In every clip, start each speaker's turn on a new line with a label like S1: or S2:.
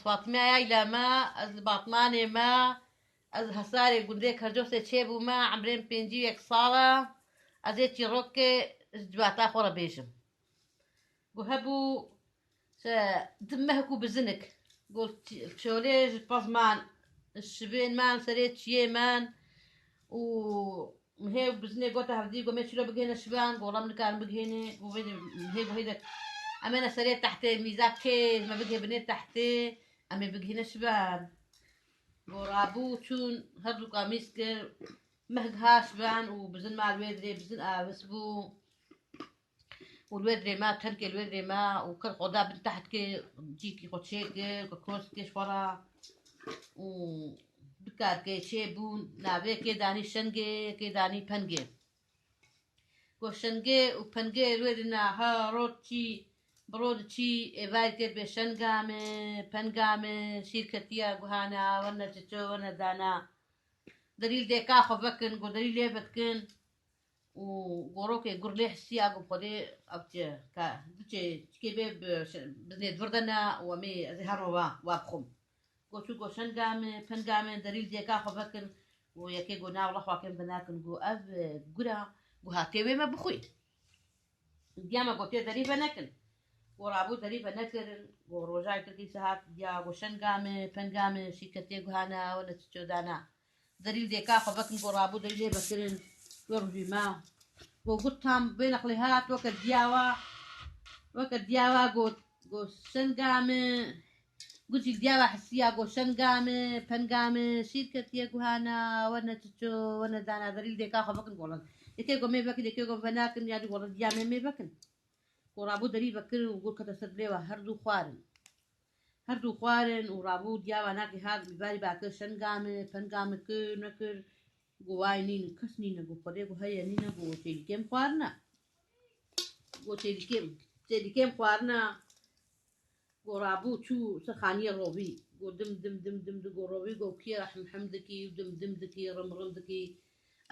S1: فاطمه يا ما از باطمانه ما از هساري قنديك هرجوسة تشيبو ما عمرين بينجي يك صالة ازيتي روكي جباتا خورا بيشم وهبو دمهكو بزنك قلت شوليج بازمان الشبين مان سريت شيه مان و هي بزني قلت هفدي قومي شلو بقينا شبان قولا من كان بقيني وهي وهيدك أنا سريت تحتي ميزاكي ما بقي بني تحتي أمي بقينا شبان ورابو تشون هردو قميص كر مهجهاش بان وبزن مع الويدري بزن بسبو والويدري ما تركي الويدري ما وكل قضاء من تحت كي جيكي قدشيك كروس كيش ورا و بكار كي شيبون نابي كي داني شنجي كي داني بنجي شنجي وبنجي الويدنا ها روتشي برودشي ايفايتر بشنجامي بنجامي شركتيا جهانا وانا تشو وانا دانا دليل ديكا خبكن قو دليل يبتكن وقروكي قرلي حسي اقو بخدي ابتي كا دتشي كيبي بزني دفردنا ومي زهروا وابخم قو شو قو شنجامي بنجامي دليل ديكا خبكن ويكي قو ناو لخوا كن بناكن قو اب قرا قو هاتيوي ما بخوي دياما قو تي دليل بناكن ورابو دريبا نكر وروجاي تركي ساعات ديا وشنغامي بنغامي شيكتي غانا ولا تشودانا دريل ديكا خبكن ورابو دريل بكرن ورجي ما وقلتهم بين اقليهات وقت دياوا قو شنغامي قلت دياوا حسيا قو شنغامي بنغامي شيكتي غانا ولا تشو ولا دانا دريل ديكا خبكن قولن ديكي قو مي بكن ديكي قو بناكن يعني قول ديا مي بكن ورابو دري بكر وقول كتا سدليوا هردو خوارن ورابو دياوا ناكي هاد ببالي باكر شنغامي پنغامي كر نكر قواي نين كس نين قو قدي قو هيا نين قو تيلي كيم خوارنا قو تيلي كيم خوارنا ورابو شو سخانية روبي قو دم دم دم دم دم قو روبي قو كي رحم حمدكي ودم دم دكي رم رم دكي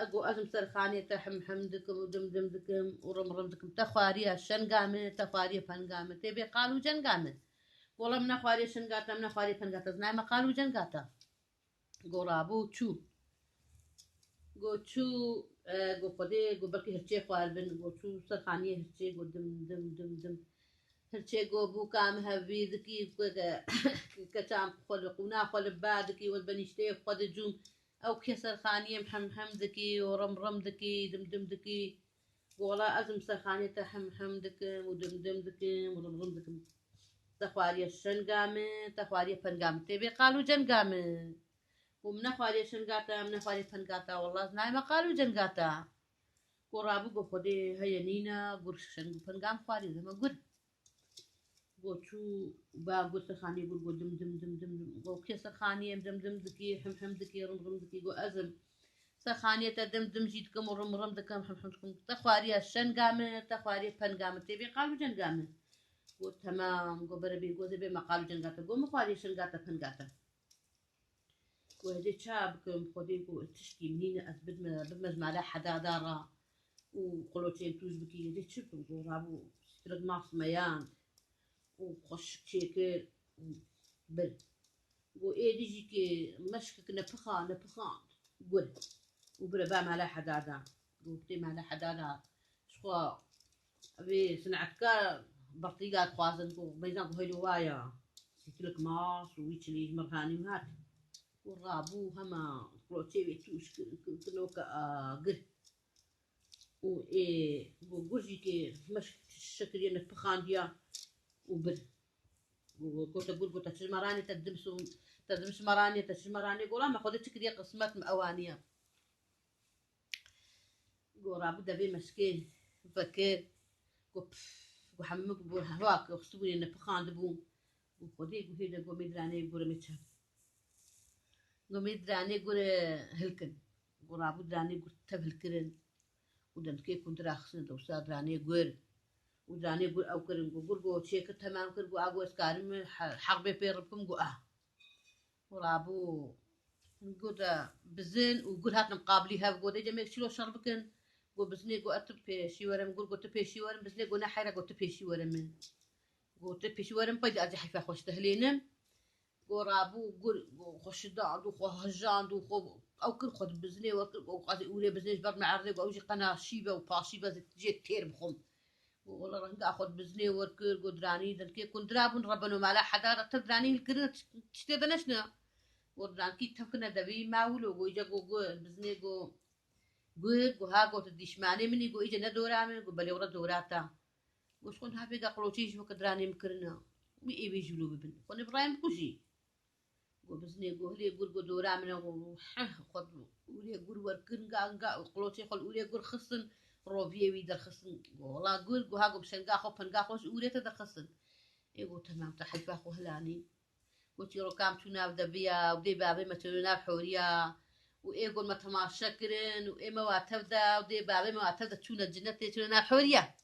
S1: أقو أزم سرخانية تحم حمدكم ودم دم دكم ورم رم دكم تخواريها شنغامي تخواريها فنغامي تبي قالوا جنغامي والله من خواري شنغاتا من خواري فنغاتا زناي ما قالوا جنغاتا قو رابو شو قو شو قو قدي قو بركي هرشي خواربن قو شو سرخانية هرشي قو دم دم دم دم هرشي قو بو كام هبي ذكي كتام خلقونا خلق بعدكي والبنيشتي خد جوم أو كسر خانية محمحم ذكي ورم رم ذكي دم دم ذكي ولا أزم سرخانية تحمحم ذكي ودم دم ذكي ورم رم ذكي تخواري الشنغامي تخواري فنغامي تبي قالوا جنغامي ومن خواري شنغاتا من خواري فنغاتا والله ناي ما قالوا جنغاتا ورابو قفدي هيا نينا قرش شنغ فنغام خواري زي ما قل قوتشو با سرخانية قو دم دم دم دم قو كسر خانية دم دم ذكي حمحم ذكي رم رم ذكي قو أزم سرخانية دم دم جيتكم ورم رم ذكم حمحم ذكم تخواري الشنغامي تخواري فنغامي تبي قالوا جنغامي قو تمام قو بربي قو زي ما قالوا جنغاتا قو مخواري شنغاتا فنغاتا قو هدي شابكم خدي قو تشكي منين أثبت بمجمع حدا دارا وقلوتين توج بكي هدي تشبكم قو رابو سترق ماس ميان وخش شيكر بل قو ايه ديجي كي مشكك نبخان قول وبلا با ما لا حدادا قو بتي ما لا حدادا شخوا ابي سنعتكا برطيقات خوازن قو بيزان قو هيلو وايا سترق ماس ويتشلي مرهاني مهات والرابو هما قلوتي ويتوش كنوكا قل و ايه قو قرجي كي مشكك الشكل ينبخان ديا وبر وقلت أقول قلت تشمراني تدمس مراني تشمراني قولا ما خدتش كذي قسمات مأوانية قورا بدا بي مسكين فكر وحمك بوهواك وخستوني نفخان دبون وخدي وهيدا قومي دراني قورا متشاب قومي دراني قورا هلكن قورا بدراني قورا تبهلكرن ودمتكي كنت راخصن دوسا دراني قور وداني يقول أو كرم يقول جو شيء تمام كرم جو أقوى سكارم حق بيربكم جو ورابو نقول بزين وقول هات مقابليها وقول إذا ما يشيلوا شربكن جو بزني جو أتبي شي ورم قول جو تبي شي ورم بزني جو نحيرة جو تبي شي ورم جو تبي شي ورم بدي أرجع حفا خوش تهلينم رابو خوش داد وخوهجاند او كل خد بزني وقاعد اولي بزني بر معرق او جي قناه شيبه وباشيبه جيت تير بخم والله رنگ اخد بزني وركر قدراني دلكي كنت رابن ربنا ما لا حدا تدراني الكرن تشتدنشنا ودرانكي تفكنا دبي ماولو جو جا جو بزني جو جو ها جو تديشماني مني جو اجا ندورا من جو بلي ورا دوراتا وشكون هابي قلوتيش وكدراني مكرنا مي اي بيجلو ببن كون ابراهيم كوجي جو بزني جو هلي جو دورا من جو خد ولي جو وركن غانغا قلوتي خل ولي جو خصن روفيه ويدر خصن والله جو ها جو بشنغا خو بنغا خوش ولي تدر خصن ايغو تمام تحفا خو هلاني وتيرو كام تناو دبيا ودي بابي ما تناو حوريا وإيقول ما تماشكرن وإما واتفدا ودي بابي ما واتفدا تونا الجنة تناو حوريا